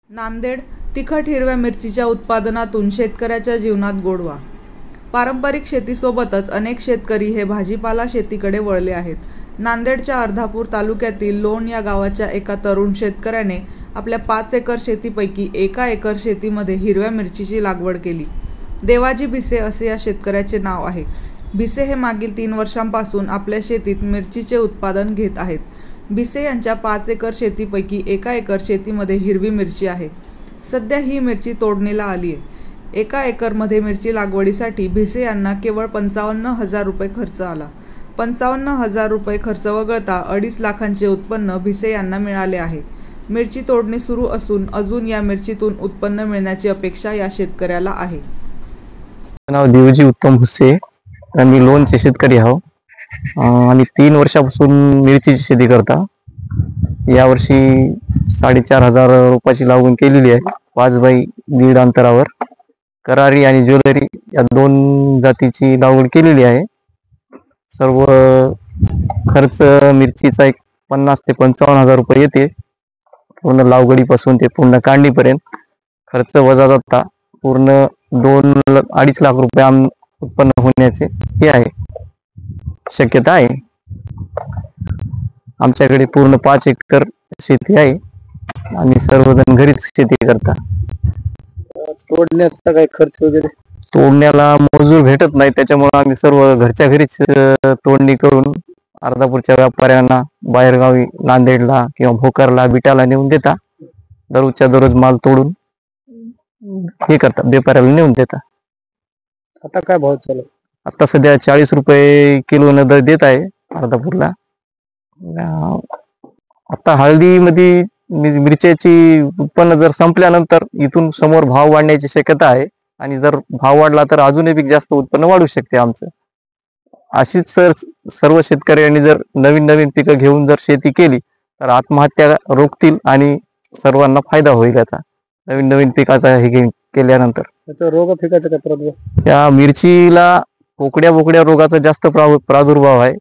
नांदेड तिखट हिरव्या मिरचीच्या उत्पादनातून शेतकऱ्याच्या जीवनात गोडवा. पारंपरिक शेतीसोबतच अनेक शेतकरी हे भाजीपाला शेतीकडे वळले आहेत. नांदेडच्या अर्धापूर तालुक्यातील लोण या गावाच्या एका तरुण शेतकऱ्याने आपल्या 5 एकर शेतीपैकी 1 एकर शेतीमध्ये हिरव्या मिरचीची लागवड केली. देवाजी भिसे असे या शेतकऱ्याचे नाव आहे. भिसे हे मागील 3 वर्षांपासून आपल्या शेतीत मिरचीचे उत्पादन घेत आहेत. भिसे यांच्या 5 एकर शेतीपैकी 1 एकर शेतीमध्ये हिरवी मिरची आहे. सध्या ही मिरची तोडणीला आली आहे. 1 एकरमध्ये मिरची लागवडीसाठी भिसे यांना केवळ 55,000 रुपये खर्च आला. 55,000 रुपये खर्च वगळता 2.5 लाखांचे उत्पन्न भिसे यांना मिळाले आहे. मिरची तोडणी सुरू असून अजून या मिरचीतून उत्पन्न मिळण्याची अपेक्षा या शेतकऱ्याला आहे. नाव देवजी उत्तम भुसे आणि लोणचे शेतकरी आहो. आणि 3 वर्षापासून मिरचीची शेती करता. यावर्षी 4,500 रुपयाची लागवड केलेली आहे. 5 बाय 1.5 अंतरावर करारी आणि ज्वेलरी या 2 जातीची लागवड केलेली आहे. सर्व खर्च मिरचीचा 50,000 ते 55,000 रुपये येते. पूर्ण लागवडीपासून ते पूर्ण काढणीपर्यंत खर्च वजा जाता पूर्ण 2-2.5 लाख रुपये उत्पन्न होण्याचे हे आहे, शक्यता आहे. आमच्याकडे पूर्ण 5 एकर शेती आहे आणि सर्वजण घरीच शेती करता. तोडण्याचा काही खर्च वगैरे? तोडण्याला मजूर भेटत नाही, त्याच्यामुळे आम्ही सर्व घरच्या घरीच तोडणी करून अर्धापूरच्या व्यापाऱ्यांना बाहेरगावी नांदेडला किंवा भोकरला बिटाला नेऊन देता. दररोजच्या दररोज माल तोडून हे करता, व्यापाऱ्याला नेऊन देता. आता काय भाव चालू? आता सध्या 40 रुपये किलो न दर देत आहे अर्धापूरला. आता हळदीमध्ये मिरच्याची उत्पन्न जर संपल्यानंतर इथून समोर भाव वाढण्याची शक्यता आहे आणि जर भाव वाढला तर अजूनही जास्त उत्पन्न वाढू शकते आमचं. अशीच सर्व शेतकऱ्यांनी जर नवीन नवीन पिकं घेऊन जर शेती केली तर आत्महत्या रोखतील आणि सर्वांना फायदा होईल याचा. नवीन नवीन पिकाचा हे केल्यानंतर त्याचा रोग पिकाचा काय प्रभाव? या मिरचीला पोकड्या रोगाचा जास्त प्रादुर्भाव आहे.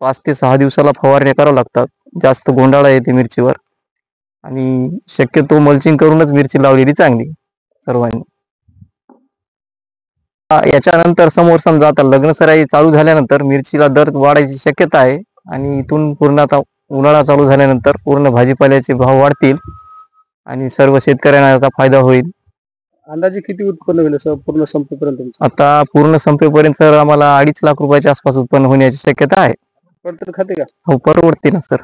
5 ते 6 दिवसाला फवारण्या कराव्या लागतात. जास्त गोंडाळा येते मिरचीवर आणि शक्यतो मल्चिंग करूनच मिरची लावलेली चांगली सर्वांनी. याच्यानंतर समोर समजा आता लग्नसराई चालू झाल्यानंतर मिरचीला दर वाढायची शक्यता आहे आणि इथून पूर्ण आता उन्हाळा चालू झाल्यानंतर पूर्ण भाजीपाल्याचे भाव वाढतील आणि सर्व शेतकऱ्यांना याचा फायदा होईल. अंदाजे किती उत्पन्न होईल पूर्ण संपेपर्यंत? आता पूर्ण संपेपर्यंत सर आम्हाला 2.5 लाख रुपयाच्या आसपास उत्पन्न होण्याची शक्यता आहे. परवडतं खाते का? हो, परवडते ना सर.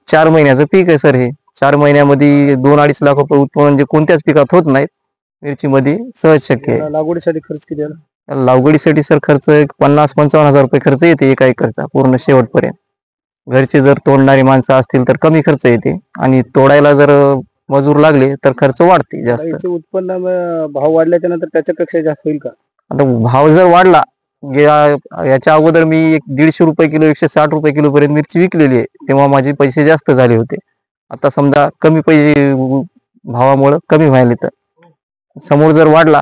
4 महिन्याचं पीक आहे सर हे. 4 महिन्यामध्ये 2-2.5 लाख रुपये उत्पन्न म्हणजे कोणत्याच पिकात होत नाहीत. मिरचीमध्ये सहज शक्य आहे. लागवडीसाठी खर्च किती आला? लागवडीसाठी सर खर्च 50-55,000 रुपये खर्च येते 1 एकरचा पूर्ण शेवटपर्यंत. घरचे जर तोडणारी माणसं असतील तर कमी खर्च येते आणि तोडायला जर मजूर लागले तर खर्च वाढते जास्त. उत्पन्न भाव वाढल्याच्या नंतर त्याच्यापेक्षा जास्त होईल का? आता भाव जर वाढला, याच्या अगोदर मी 150 रुपये किलो 160 रुपये किलो पर्यंत मिरची विकलेली आहे, तेव्हा माझे पैसे जास्त झाले होते. आता समजा कमी पैसे भावामुळे कमी व्हायला तर समोर जर वाढला